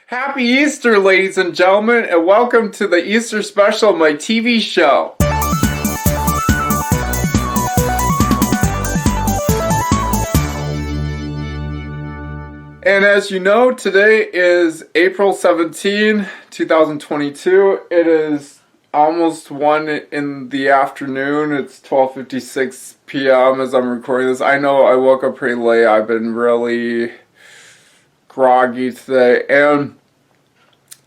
Happy Easter, ladies and gentlemen, and welcome to the Easter special of my TV show. And as you know, today is April 17, 2022. It is almost 1 in the afternoon. It's 12:56 p.m. as I'm recording this. I know I woke up pretty late. I've been really groggy today, and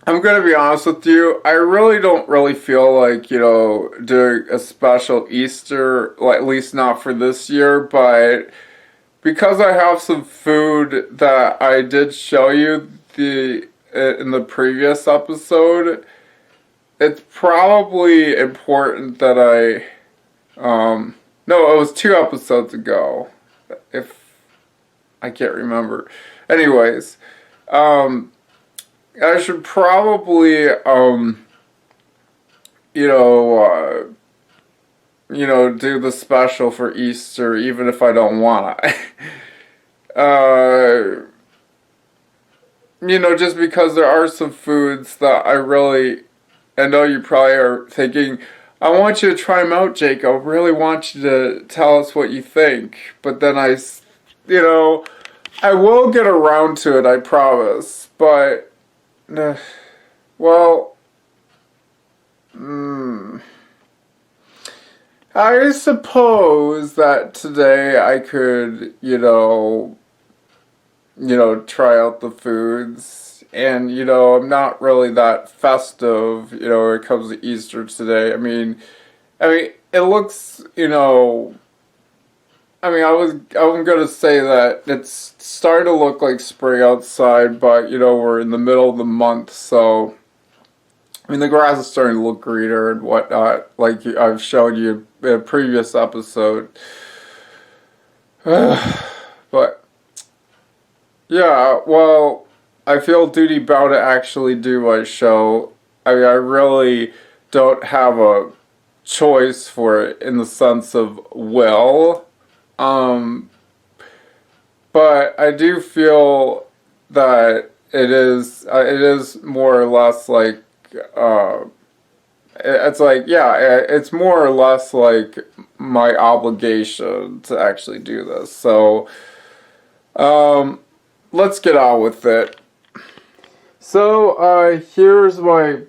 I'm going to be honest with you, I really don't feel like, doing a special Easter, at least not for this year, but because I have some food that I did show you in the previous episode, it's probably important that no, it was 2 episodes ago, if I can't remember. Anyways, I should probably, do the special for Easter, even if I don't want to. Just because there are some foods that I know you probably are thinking, I want you to try them out, Jake. I really want you to tell us what you think. But then I will get around to it, I promise. But I suppose that today I could, try out the foods, and, I'm not really that festive, when it comes to Easter today. I mean, it looks, I was gonna say that it's starting to look like spring outside, but, we're in the middle of the month, so, the grass is starting to look greener and whatnot, like I've showed you in a previous episode. But, yeah, well, I feel duty bound to actually do my show. I really don't have a choice for it in the sense of will. But I do feel that it is more or less like, it's more or less like my obligation to actually do this. So, let's get on with it. So, here's my,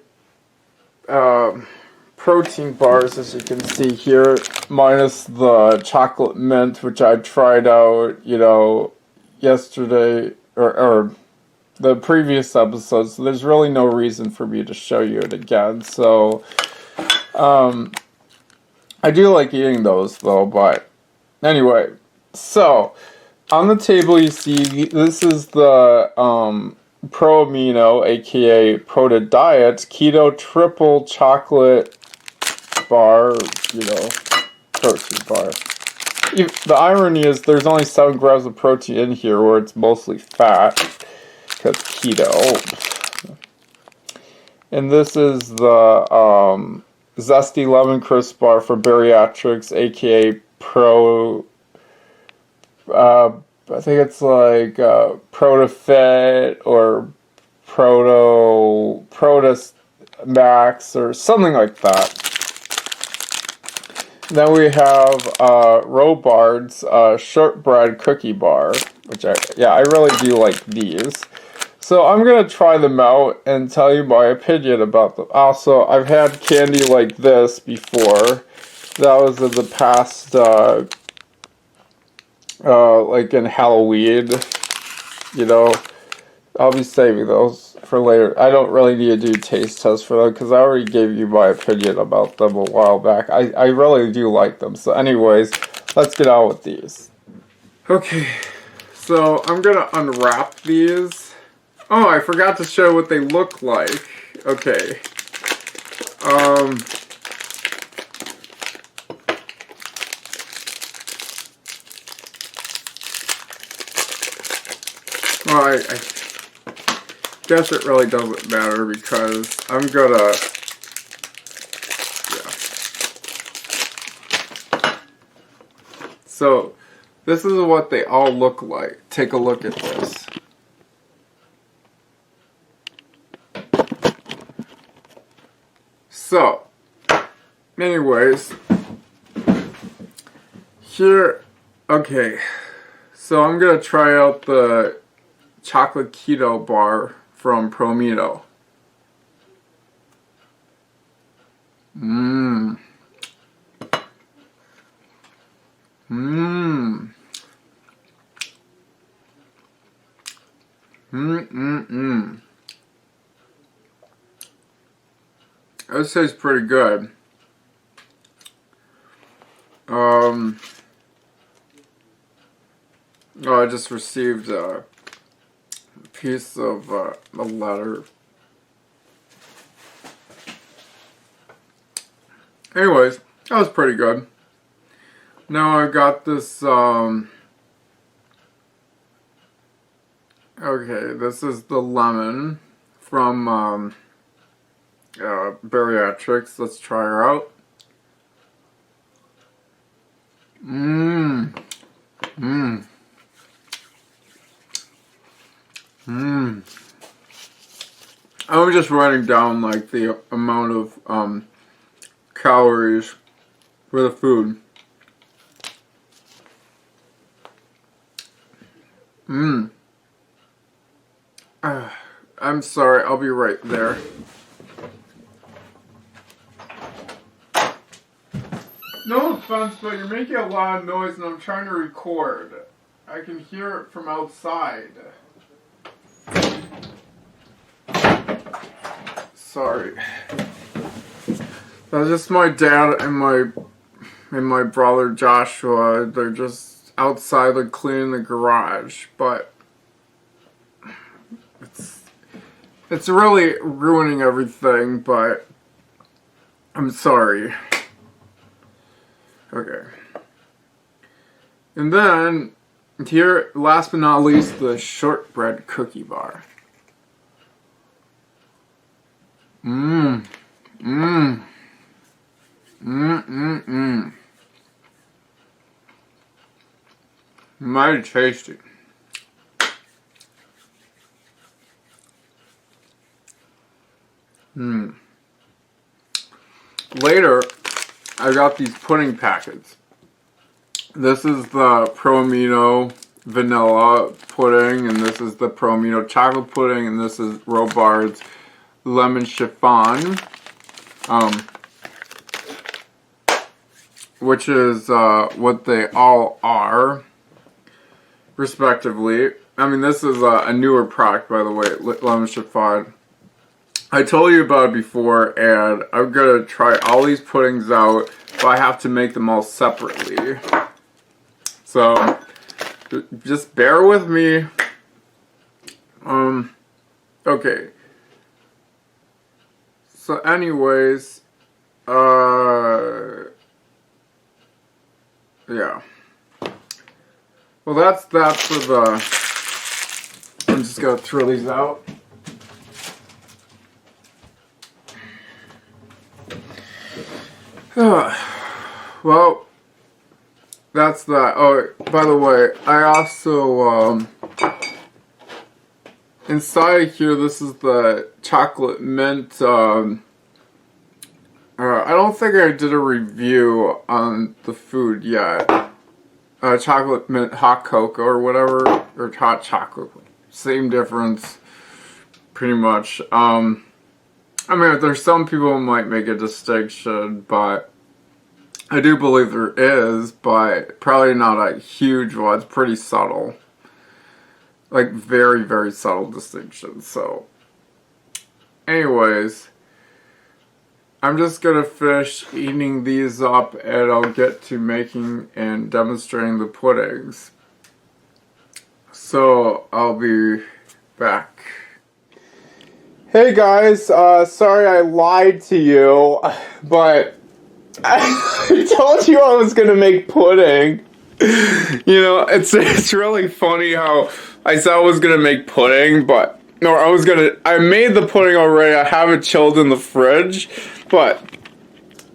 protein bars, as you can see here, minus the chocolate mint, which I tried out, yesterday, or the previous episode, so there's really no reason for me to show you it again. So, I do like eating those, though, but anyway. So, on the table you see, this is the, Pro Amino, aka Proto Diet, Keto Triple Chocolate Bar, protein bar. The irony is there's only 7 grams of protein in here, where it's mostly fat, because keto. And this is the Zesty Lemon Crisp Bar for Bariatrics, aka Pro, I think it's like ProtoFit or Proto Max or something like that. Then we have Robard's Shortbread Cookie Bar, which I really do like these. So I'm going to try them out and tell you my opinion about them. Also, I've had candy like this before. That was in the past, like in Halloween. I'll be saving those for later. I don't really need to do taste tests for them because I already gave you my opinion about them a while back. I really do like them. So anyways, let's get on with these. Okay, so I'm going to unwrap these. Oh, I forgot to show what they look like. Okay. Well, I guess it really doesn't matter because I'm gonna, So, this is what they all look like. Take a look at this. So, anyways, here, okay, so I'm gonna try out the chocolate keto bar from Promito. Mmm. Mmm. Mmm. This tastes pretty good. Oh, I just received a piece of a letter. Anyways, that was pretty good. Now I got this, okay, this is the lemon from, Bariatrics. Let's try her out. Mmm. Mmm. Mmm. I'm just writing down, like, the amount of, calories for the food. Mmm. I'm sorry, I'll be right there. No offense, but you're making a lot of noise and I'm trying to record. I can hear it from outside. Sorry. That's just my dad and my brother Joshua. They're just outside, like, cleaning the garage, but it's really ruining everything, but I'm sorry. Okay. And then, here, last but not least, the shortbread cookie bar. Mmm. Mmm. Mmm, mmm, mmm. Mighty tasty. Mmm. Later, I got these pudding packets. This is the Promito vanilla pudding, and this is the Promito chocolate pudding, and this is Robard's lemon chiffon. Which is what they all are, respectively. I mean, this is a newer product, by the way, lemon chiffon. I told you about it before, and I'm gonna try all these puddings out, but I have to make them all separately. So, just bear with me. Okay. So, anyways, yeah. Well, that's that for the... I'm just gonna throw these out. Well, that's that. Oh, by the way, I also, inside here, this is the chocolate mint, I don't think I did a review on the food yet. Chocolate mint hot cocoa or whatever, or hot chocolate. Same difference, pretty much. I mean, there's some people who might make a distinction, but I do believe there is, but probably not a huge one. It's pretty subtle. Like, very, very subtle distinction. So, anyways, I'm just gonna finish eating these up and I'll get to making and demonstrating the puddings. So, I'll be back. Hey guys, sorry I lied to you, but I told you I was gonna make pudding. You know, it's really funny how I said I was gonna make pudding, but no, I made the pudding already. I have it chilled in the fridge, but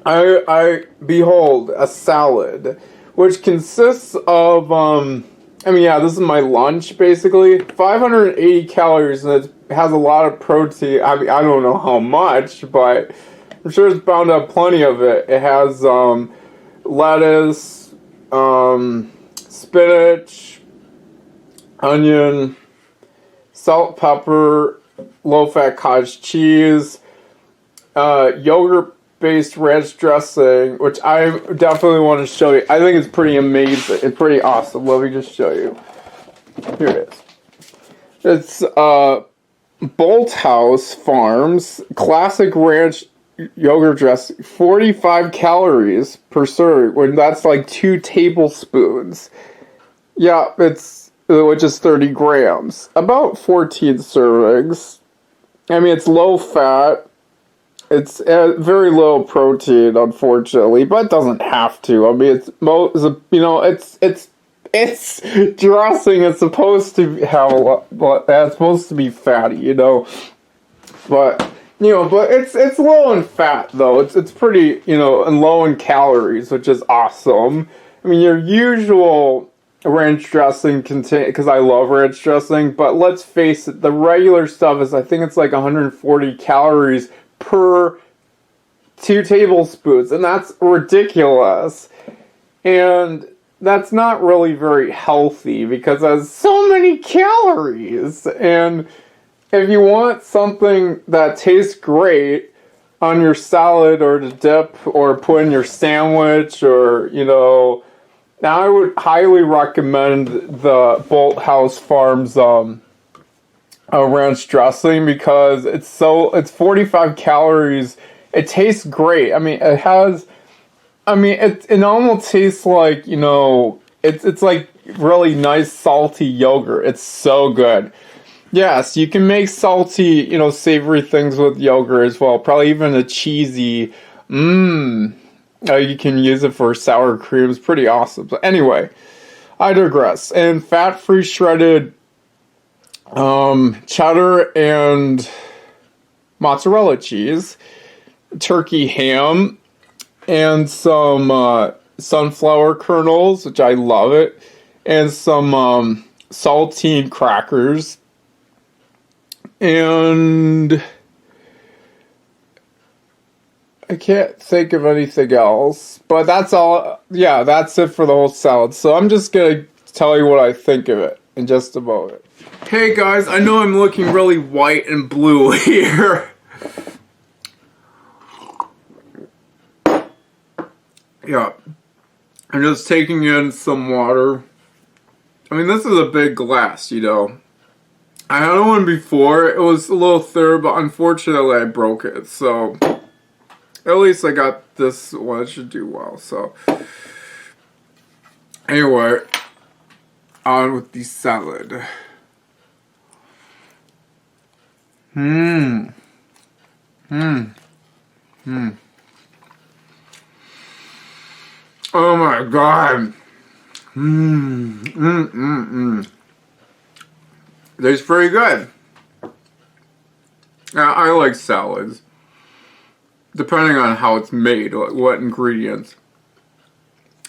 I behold a salad, which consists of, I mean, yeah, this is my lunch, basically. 580 calories, and it has a lot of protein. I mean, I don't know how much, but I'm sure it's bound to have plenty of it. It has lettuce, spinach, onion, salt, pepper, low-fat cottage cheese, yogurt-based ranch dressing, which I definitely want to show you. I think it's pretty amazing. It's pretty awesome. Let me just show you. Here it is. It's Bolthouse Farms Classic Ranch Yogurt Dressing. 45 calories per serving, when that's like 2 tablespoons. Yeah, which is 30 grams. About 14 servings. I mean, it's low fat. It's very low protein, unfortunately, but it doesn't have to. I mean, it's dressing. It's supposed to have a lot, but it's supposed to be fatty, But it's low in fat though. It's pretty, and low in calories, which is awesome. I mean, your usual ranch dressing because I love ranch dressing, but let's face it, the regular stuff is, I think it's like 140 calories per 2 tablespoons, and that's ridiculous. And that's not really very healthy because it has so many calories. And if you want something that tastes great on your salad or to dip or put in your sandwich or, now I would highly recommend the Bolthouse Farms ranch dressing because it's 45 calories. It tastes great. I mean, it almost tastes like, it's like really nice salty yogurt. It's so good. Yes, you can make salty, savory things with yogurt as well. Probably even a cheesy, you can use it for sour cream. It's pretty awesome. But anyway, I digress. And fat-free shredded cheddar and mozzarella cheese, turkey ham, and some sunflower kernels, which I love it, and some saltine crackers, and I can't think of anything else, but that's all. Yeah, that's it for the whole salad. So I'm just gonna tell you what I think of it in just a moment. Hey guys, I know I'm looking really white and blue here. Yeah, I'm just taking in some water. I mean, this is a big glass, I had one before. It was a little thin, but unfortunately I broke it. So at least I got this one. It should do well. So anyway, on with the salad. Oh my god. Tastes pretty good. Now, I like salads. Depending on how it's made, what ingredients,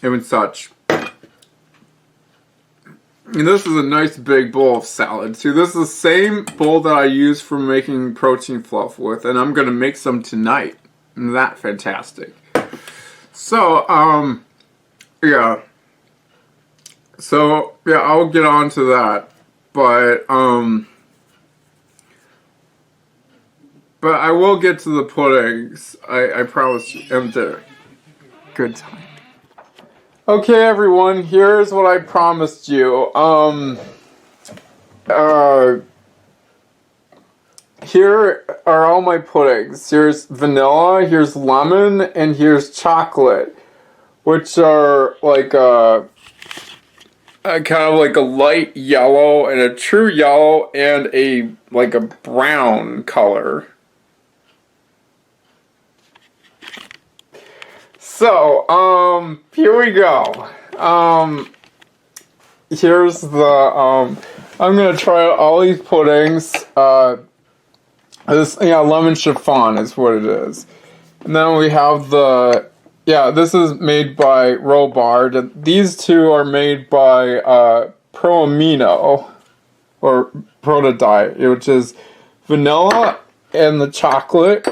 and such. And this is a nice big bowl of salad. See, this is the same bowl that I use for making protein fluff with, and I'm gonna make some tonight. Isn't that fantastic? So, yeah. So, yeah, I'll get on to that. But I will get to the puddings. I promise you. And there. Good time. Okay, everyone, here's what I promised you. Here are all my puddings. Here's vanilla, here's lemon, and here's chocolate, which are like kind of like a light yellow and a true yellow and a like a brown color. So, here we go. Here's the, I'm gonna try out all these puddings. Lemon chiffon is what it is. And then we have this is made by Robard. These two are made by, Pro Amino, or Proto Diet, which is vanilla and the chocolate.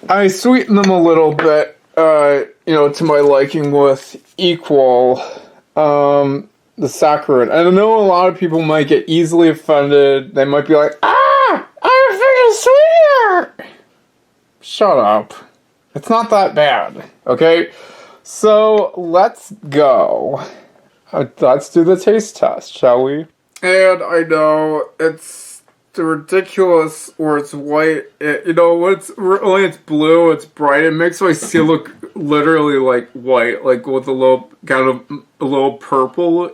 I sweeten them a little bit, to my liking with equal, the saccharin. I know a lot of people might get easily offended. They might be like, I'm a sweetener! Shut up. It's not that bad, okay? So, let's go. Let's do the taste test, shall we? And I know, it's the ridiculous where it's white. When it's blue, it's bright. It makes my seal look literally like white, like with a little purple,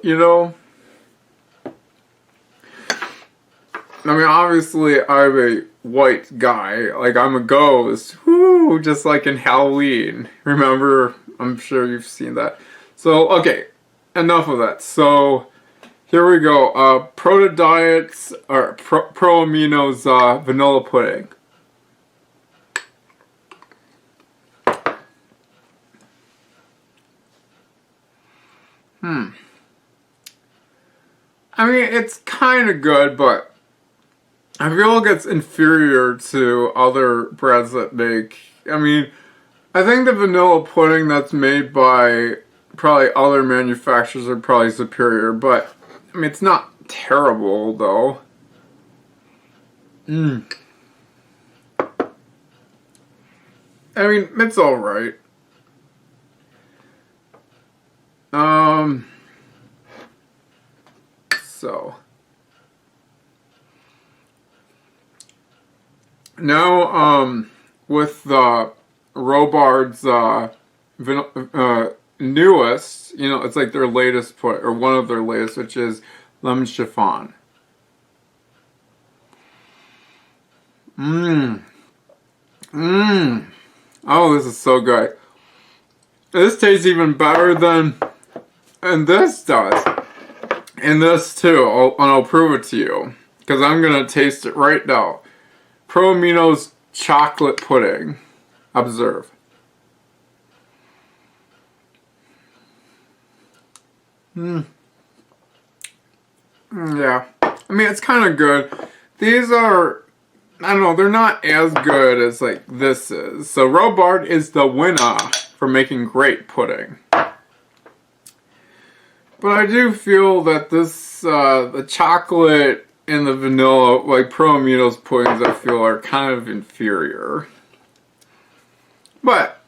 I mean, obviously, I'm a white guy. Like, I'm a ghost. Whoo! Just like in Halloween. Remember? I'm sure you've seen that. So, okay. Enough of that. So, here we go. Pro Diet's, or Pro Amino's vanilla pudding. I mean, it's kind of good, but I feel like it's inferior to other breads that make... I mean, I think the vanilla pudding that's made by probably other manufacturers are probably superior, but, I mean, it's not terrible, though. I mean, it's alright. So... Now, with Robard's newest, it's like their latest or one of their latest, which is lemon chiffon. Oh, this is so good. This tastes even better and this does. And this too, and I'll prove it to you, because I'm gonna taste it right now. Pro Amino's chocolate pudding. Observe. Yeah. I mean, it's kind of good. These are, I don't know, they're not as good as, like, this is. So, Robard is the winner for making great pudding. But I do feel that this, the chocolate and the vanilla, like Pro Amino's puddings, I feel are kind of inferior. But,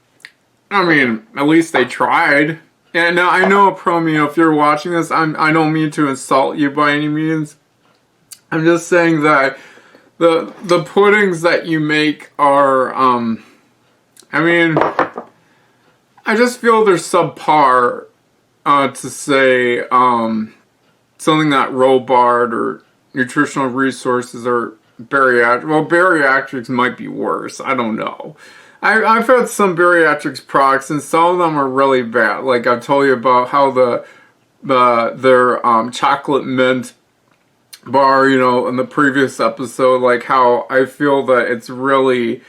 I mean, at least they tried. And I know, Pro Amino, if you're watching this, I don't mean to insult you by any means. I'm just saying that the puddings that you make are, I mean, I just feel they're subpar, to say, something that Robard or Nutritional Resources or bariatric. Well, bariatrics might be worse. I don't know. I've had some bariatrics products, and some of them are really bad. Like I've told you about how their chocolate mint bar, in the previous episode, like how I feel that it's really,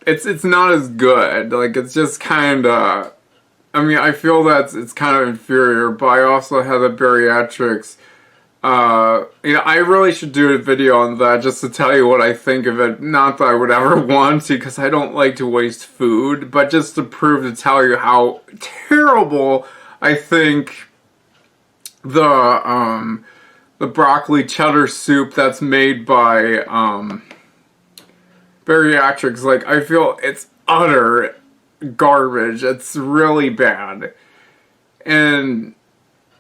it's not as good. Like it's just kind of. I mean, I feel that it's kind of inferior, but I also have the bariatrics. I really should do a video on that just to tell you what I think of it. Not that I would ever want to, because I don't like to waste food, but just to tell you how terrible I think the broccoli cheddar soup that's made by bariatrics. Like, I feel it's utter garbage. It's really bad. And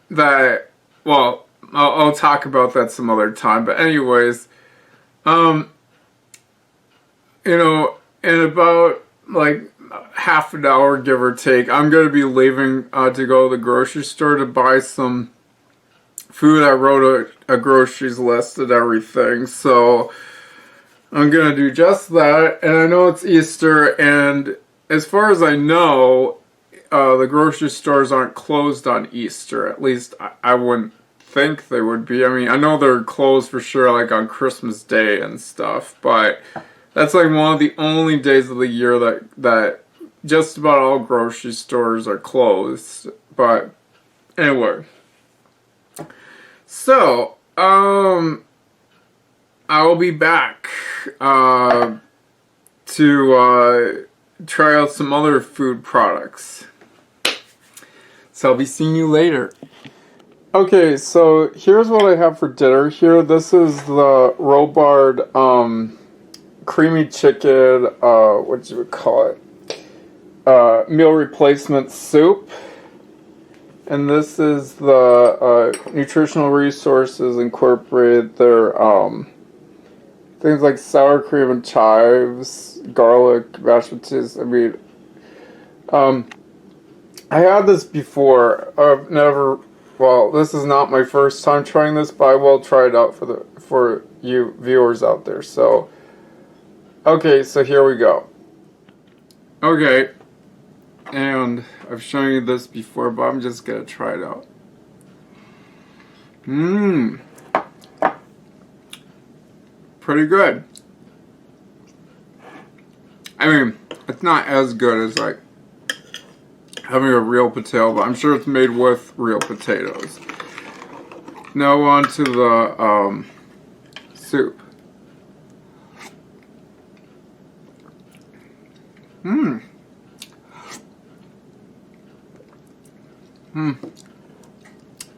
that, well, I'll talk about that some other time. But anyways, in about like half an hour, give or take, I'm going to be leaving to go to the grocery store to buy some food. I wrote a groceries list and everything. So I'm going to do just that. And I know it's Easter, and as far as I know, the grocery stores aren't closed on Easter. At least I wouldn't think they would be. I mean, I know they're closed for sure, like on Christmas Day and stuff, but that's like one of the only days of the year that just about all grocery stores are closed. But anyway, so I will be back to try out some other food products. So I'll be seeing you later. Okay, so here's what I have for dinner here. This is the Robard creamy chicken, what do you call it? Meal replacement soup. And this is the nutritional resources incorporate their things like sour cream and chives, garlic, mashed potatoes. I mean, I had this before. I've never. Well, this is not my first time trying this, but I will try it out for you viewers out there. So, okay, so here we go. Okay, and I've shown you this before, but I'm just gonna try it out. Pretty good. I mean, it's not as good as like having a real potato, but I'm sure it's made with real potatoes. Now on to the soup.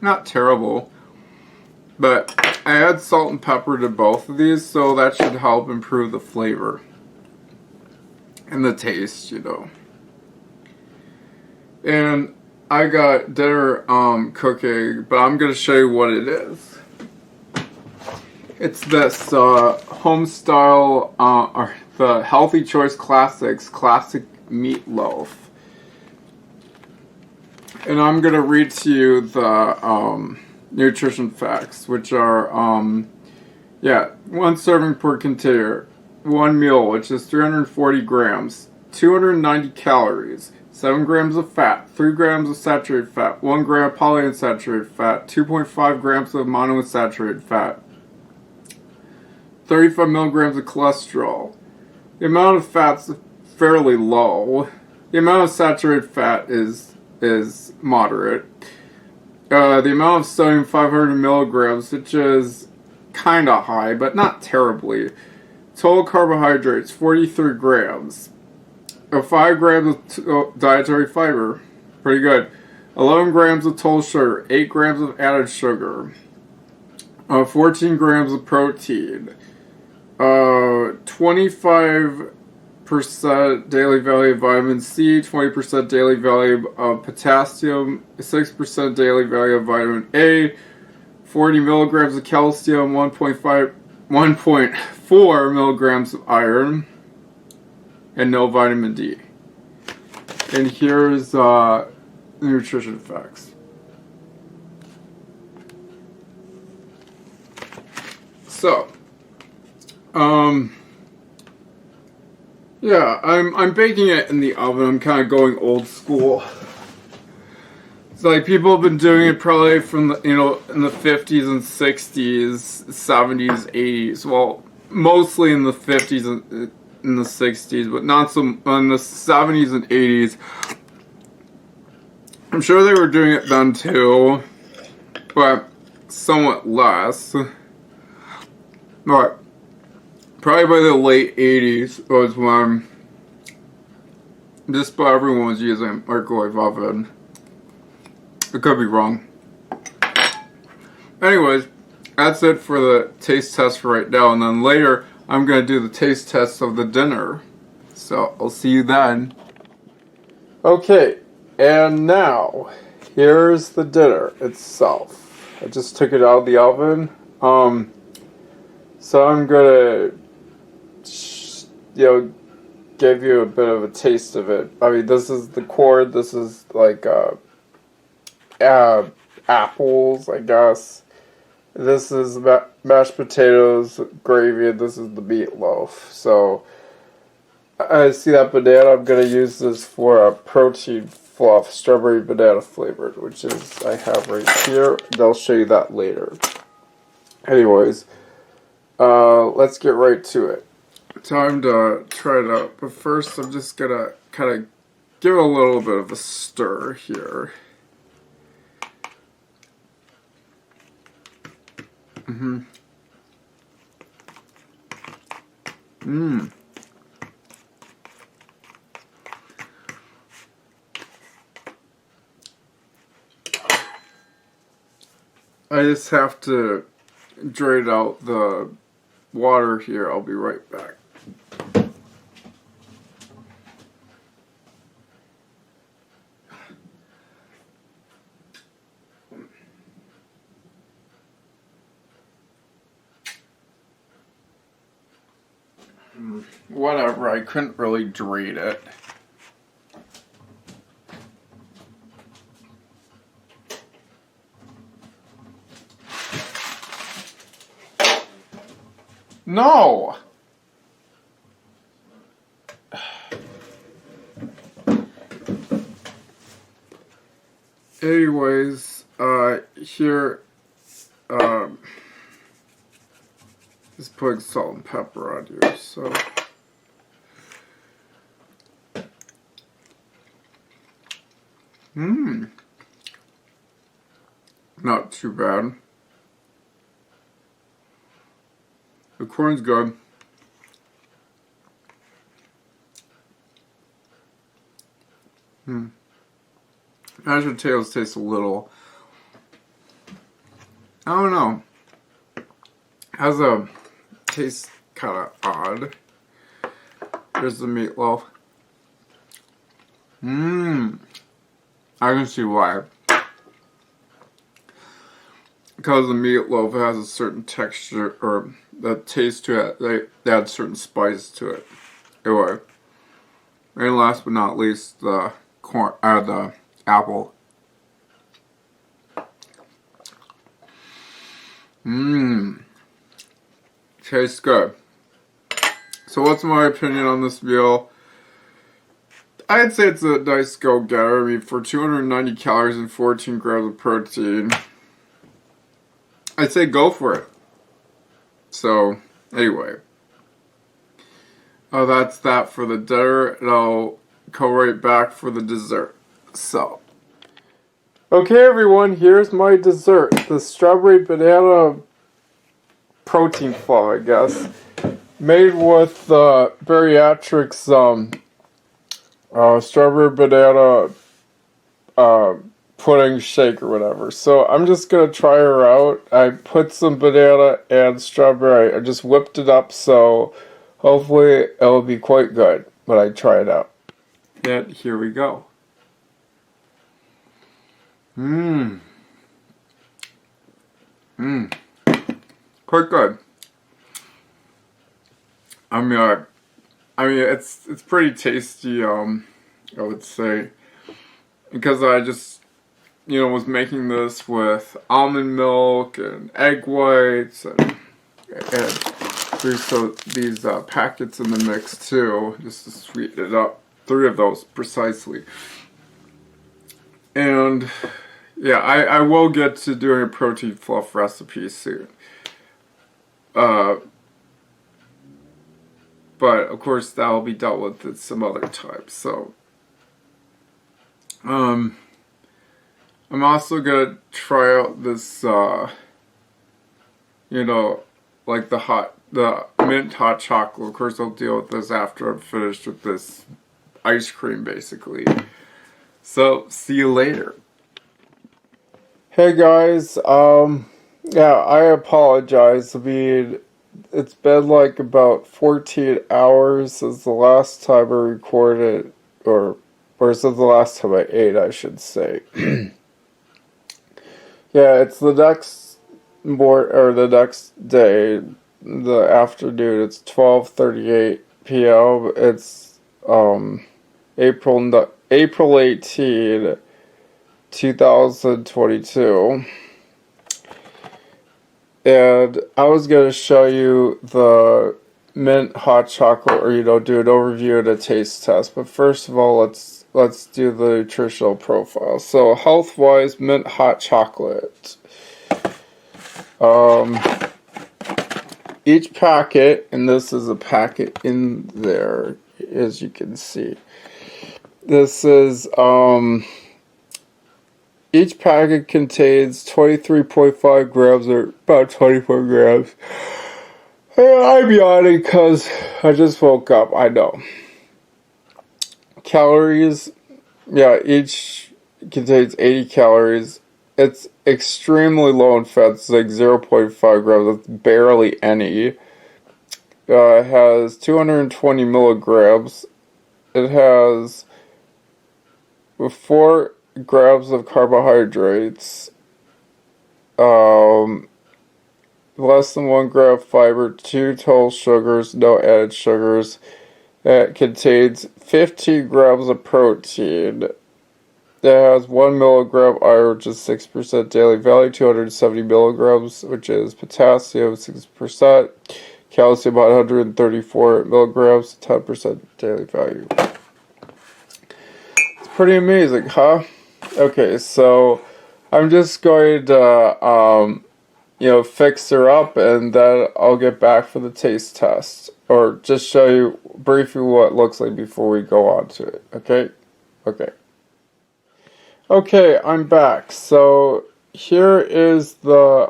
Not terrible, but I add salt and pepper to both of these, so that should help improve the flavor and the taste, you know. And I got dinner cooking, but I'm gonna show you what it is. It's this home style, or the Healthy Choice Classics classic meatloaf. And I'm gonna read to you the nutrition facts, which are 1 serving per container, 1 meal, which is 340 grams, 290 calories, 7 grams of fat, 3 grams of saturated fat, 1 gram of polyunsaturated fat, 2.5 grams of monounsaturated fat, 35 milligrams of cholesterol. The amount of fat's fairly low. The amount of saturated fat is moderate. The amount of sodium, 500 milligrams, which is kind of high, but not terribly. Total carbohydrates, 43 grams. 5 grams of dietary fiber, pretty good. 11 grams of total sugar, 8 grams of added sugar. 14 grams of protein. 25% daily value of vitamin C, 20% daily value of potassium, 6% daily value of vitamin A, 40 milligrams of calcium, 1.4 milligrams of iron, and no vitamin D. And here's the nutrition facts. So, yeah, I'm baking it in the oven. I'm kind of going old school. It's like people have been doing it probably from the, in the 50s and 60s, 70s, 80s. Well, mostly in the 50s and in the 60s, but not so in the 70s and 80s. I'm sure they were doing it then too, but somewhat less. But probably by the late 80s was when just about everyone was using a microwave oven. I could be wrong. Anyways, that's it for the taste test for right now, and then later I'm going to do the taste test of the dinner. So, I'll see you then. Okay, and now, here's the dinner itself. I just took it out of the oven. So I'm going to, give you a bit of a taste of it. I mean, this is the cord. This is like, apples, I guess. This is mashed potatoes, gravy, and this is the meatloaf. So, I see that banana. I'm going to use this for a protein fluff, strawberry banana flavored, which is, I have right here. They'll show you that later. Anyways, let's get right to it. Time to try it out. But first, I'm just going to kind of give it a little bit of a stir here. I just have to drain out the water here. I'll be right back. Whatever, I couldn't really drain it. No! Anyways, here, just putting salt and pepper on here, so. Not too bad. The corn's good. Mashed potatoes taste a little, I don't know, has a taste kind of odd. There's the meatloaf. I can see why. Because the meatloaf has a certain texture or the taste to it. They add certain spice to it. Anyway, and last but not least, the corn, the apple. Tastes good. So what's my opinion on this meal? I'd say it's a nice go-getter. I mean, for 290 calories and 14 grams of protein, I'd say go for it. So, anyway. That's that for the dinner, and I'll go right back for the dessert. So. Okay, everyone, here's my dessert. The strawberry banana protein fluff, I guess. Made with Bariatrix strawberry banana pudding shake or whatever. So I'm just gonna try her out. I put some banana and strawberry. I just whipped it up, so hopefully it'll be quite good. But I try it out. And here we go. Quite good. I mean, it's pretty tasty. I would say, because I just, was making this with almond milk and egg whites, and there's these packets in the mix too, just to sweeten it up. 3 of those precisely. And yeah, I will get to doing a protein fluff recipe soon. But of course that will be dealt with at some other time. So I'm also gonna try out this like the mint hot chocolate. Of course I'll deal with this after I'm finished with this ice cream basically. So see you later. Hey guys, yeah, I apologize. I mean, it's been like about 14 hours since the last time I recorded, or since the last time I ate, I should say. Yeah, it's the next the next day, the afternoon. It's 12:38 p.m. It's April 18, 2022. And I was going to show you the mint hot chocolate, or do an overview and a taste test. But first of all, let's do the nutritional profile. So health-wise, mint hot chocolate. Each packet, and this is a packet in there, as you can see. This is each packet contains 23.5 grams, or about 24 grams. I'm yawning because I just woke up, I know. Calories, yeah, each contains 80 calories. it's extremely low in fat. It's like 0.5 grams. That's barely any. It has 220 milligrams. It has 4 grams of carbohydrates. Less than 1 gram of fiber, 2 total sugars, no added sugars. It contains 15 grams of protein. It has 1 milligram iron, which is 6% daily value, 270 milligrams, which is potassium, 6%, calcium, 134 milligrams, 10% daily value. It's pretty amazing, huh? Okay, so I'm just going to, fix her up, and then I'll get back for the taste test. Or just show you briefly what it looks like before we go on to it, okay? Okay, I'm back. So here is the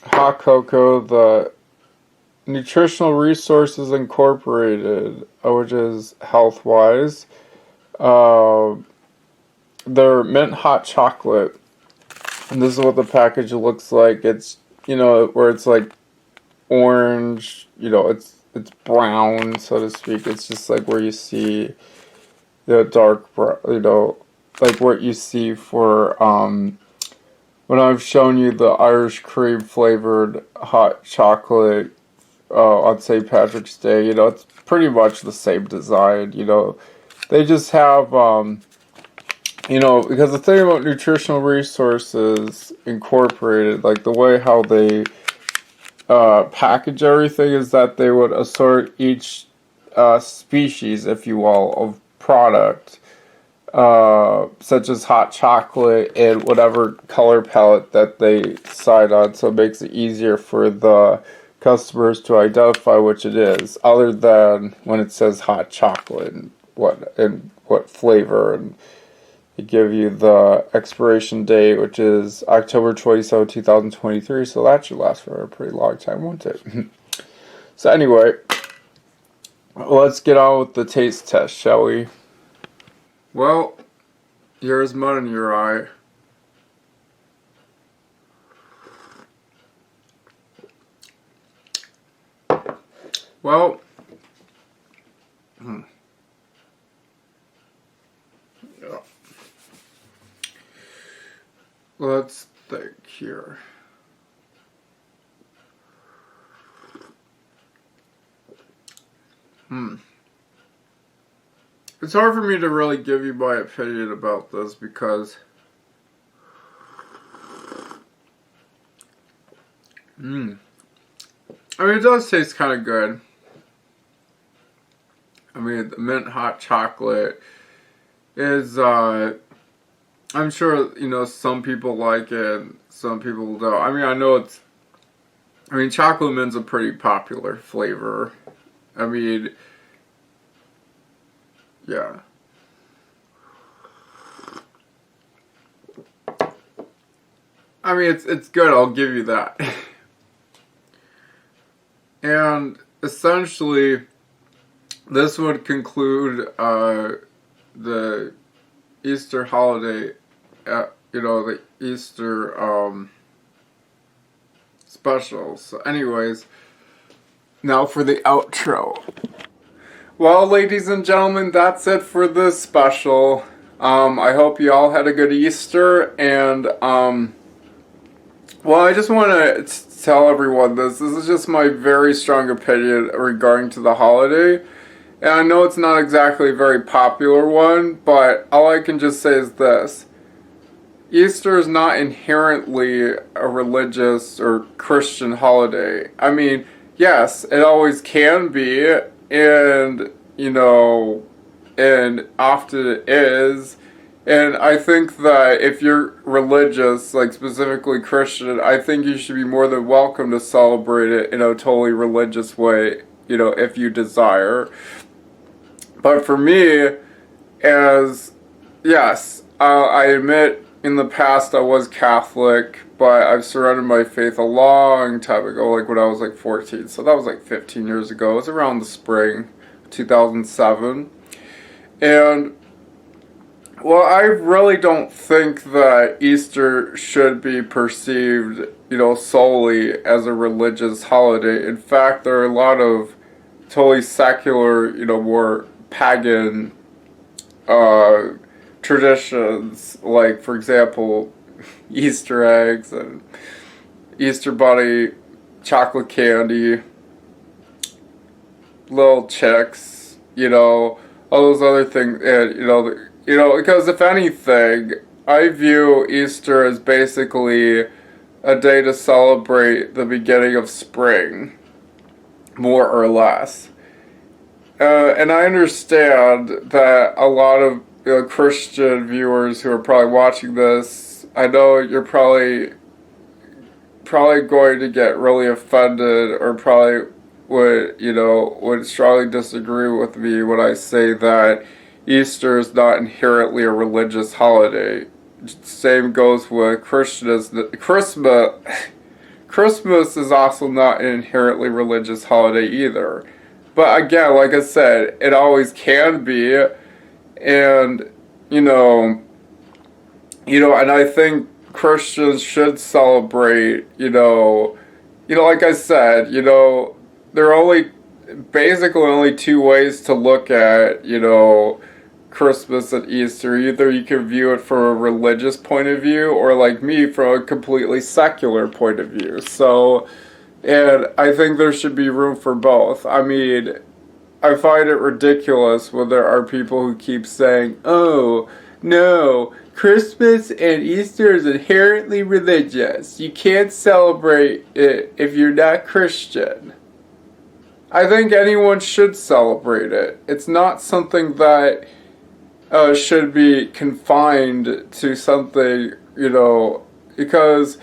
hot cocoa, the Nutritional Resources Incorporated, which is health-wise. They're mint hot chocolate. And this is what the package looks like. It's, where it's like orange, it's brown, so to speak. It's just like where you see the dark brown, like what you see for, when I've shown you the Irish cream flavored hot chocolate, on St. Patrick's Day, it's pretty much the same design, They just have, because the thing about Nutritional Resources Incorporated, like the way how they package everything is that they would assort each species, if you will, of product, such as hot chocolate and whatever color palette that they decide on, so it makes it easier for the customers to identify which it is, other than when it says hot chocolate and what flavor, and they give you the expiration date, which is October 27, 2023, so that should last for a pretty long time, won't it? So anyway, let's get on with the taste test, shall we? Well, here's mud in your eye. Well, yeah. Let's think here. It's hard for me to really give you my opinion about this because it does taste kind of good. The mint hot chocolate is, I'm sure, some people like it, some people don't. I know chocolate mint's a pretty popular flavor. Yeah. It's good, I'll give you that. And essentially, this would conclude the Easter holiday, the Easter specials. So anyways, now for the outro. Well, ladies and gentlemen, that's it for this special. I hope you all had a good Easter, and I just want to tell everyone this is just my very strong opinion regarding to the holiday. And I know it's not exactly a very popular one, but all I can just say is this. Easter is not inherently a religious or Christian holiday. Yes, it always can be, and, and often it is. And I think that if you're religious, like specifically Christian, I think you should be more than welcome to celebrate it in a totally religious way, if you desire. But for me, I admit in the past I was Catholic, but I've surrendered my faith a long time ago, like when I was like 14. So that was like 15 years ago. It was around the spring 2007. And Well, I really don't think that Easter should be perceived, solely as a religious holiday. In fact, there are a lot of totally secular, more pagan uh, traditions, like, for example, Easter eggs and Easter bunny, chocolate candy, little chicks, all those other things, and because if anything, I view Easter as basically a day to celebrate the beginning of spring, more or less. And I understand that a lot of Christian viewers who are probably watching this, I know you're probably going to get really offended, or probably would strongly disagree with me when I say that Easter is not inherently a religious holiday. Same goes with Christmas. Christmas is also not an inherently religious holiday either. But again, like I said, it always can be, and and I think Christians should celebrate, like I said, there are basically only two ways to look at, Christmas and Easter. Either you can view it from a religious point of view, or like me, from a completely secular point of view. So, and I think there should be room for both. I mean, I find it ridiculous when there are people who keep saying, oh, no, Christmas and Easter is inherently religious. You can't celebrate it if you're not Christian. I think anyone should celebrate it. It's not something that should be confined to something, because,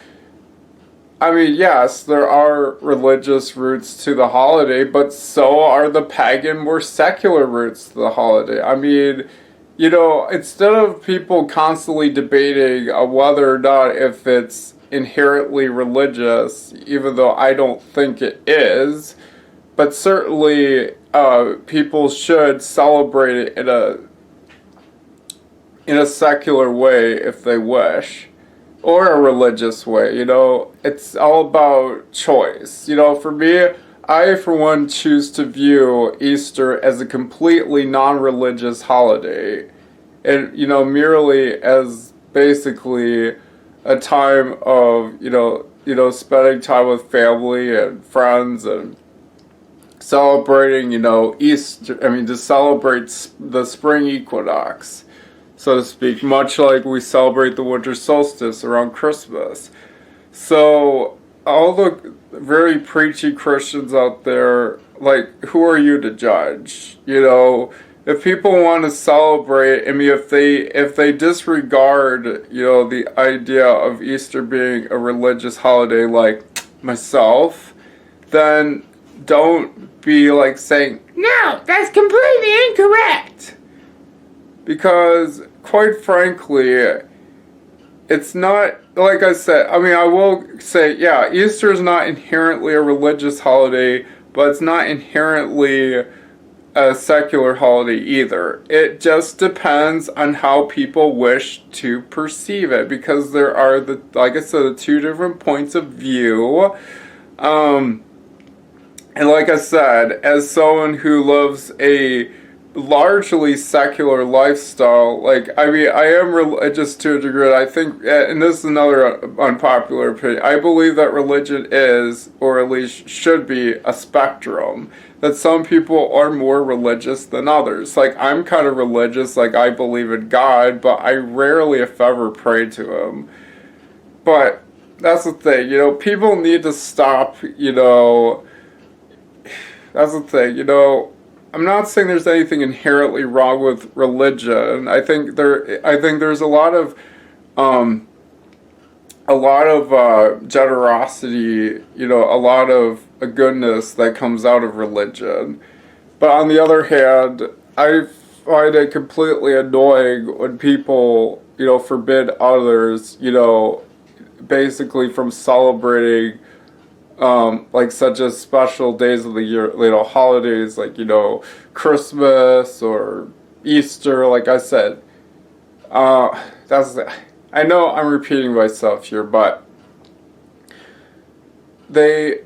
I mean, yes, there are religious roots to the holiday, but so are the pagan, more secular roots to the holiday. I mean, instead of people constantly debating whether or not if it's inherently religious, even though I don't think it is, but certainly people should celebrate it in a secular way if they wish, or a religious way. It's all about choice. For me, I for one choose to view Easter as a completely non-religious holiday, and merely as basically a time of spending time with family and friends and celebrating Easter. I mean, to celebrate the spring equinox, so to speak, much like we celebrate the winter solstice around Christmas. So all the very preachy Christians out there, like, who are you to judge? If people want to celebrate, I mean, if they disregard, the idea of Easter being a religious holiday, like myself, then don't be like saying, no, that's completely incorrect. Because, quite frankly, it's not, like I said, I mean, I will say, yeah, Easter is not inherently a religious holiday, but it's not inherently a secular holiday either. It just depends on how people wish to perceive it, because there are, like I said, the two different points of view. And like I said, as someone who lives a largely secular lifestyle, like, I mean, I am religious to a degree. I think, and this is another unpopular opinion, I believe that religion is, or at least should be, a spectrum. That some people are more religious than others. Like, I'm kind of religious, like, I believe in God, but I rarely, if ever, pray to Him. But that's the thing, people need to stop, that's the thing, I'm not saying there's anything inherently wrong with religion. I think there's a lot of generosity, a lot of goodness that comes out of religion. But on the other hand, I find it completely annoying when people, forbid others, basically from celebrating like such as special days of the year, holidays like, Christmas or Easter. Like I said, I know I'm repeating myself here, but they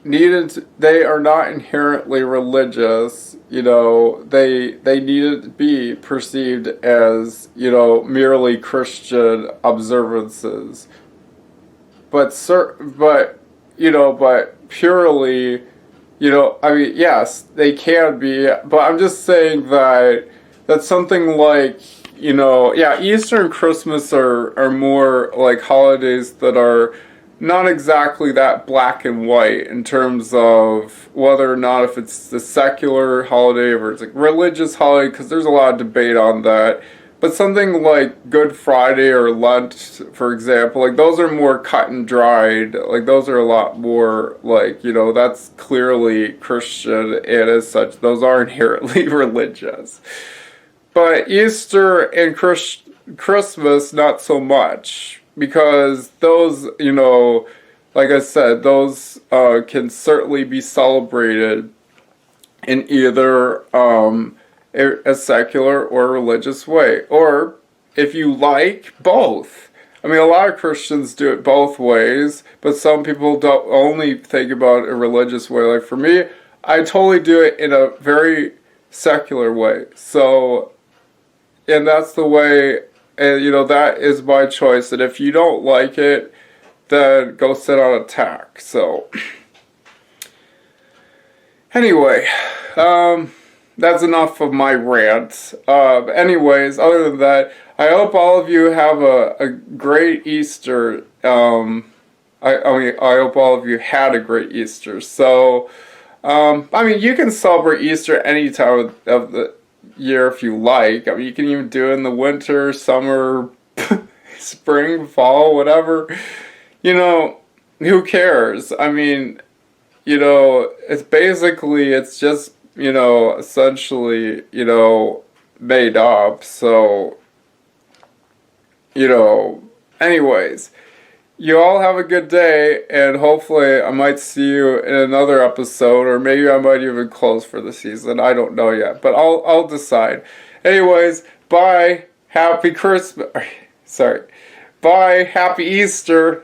are not inherently religious, they needed to be perceived as, merely Christian observances. But purely, yes, they can be, but I'm just saying that's something like, Easter and Christmas are more like holidays that are not exactly that black and white in terms of whether or not if it's the secular holiday or it's a religious holiday, because there's a lot of debate on that. But something like Good Friday or Lent, for example, like those are more cut and dried. Like those are a lot more like, that's clearly Christian, and as such, those are inherently religious. But Easter and Christmas, not so much. Because those, like I said, those can certainly be celebrated in either a secular or religious way. Or, if you like, both. I mean, a lot of Christians do it both ways, but some people don't only think about a religious way. Like for me, I totally do it in a very secular way. So, and that's the way. And, that is my choice. And if you don't like it, then go sit on a tack. So, anyway, that's enough of my rant. Anyways, other than that, I hope all of you have a great Easter. I hope all of you had a great Easter. So, you can celebrate Easter any time of the year if you like. You can even do it in the winter, summer, spring, fall, whatever. Who cares? It's basically, it's just, essentially, made up. So, anyways, you all have a good day, and hopefully I might see you in another episode, or maybe I might even close for the season. I don't know yet, but I'll decide. Anyways, bye. Happy Christmas. Sorry. Bye. Happy Easter.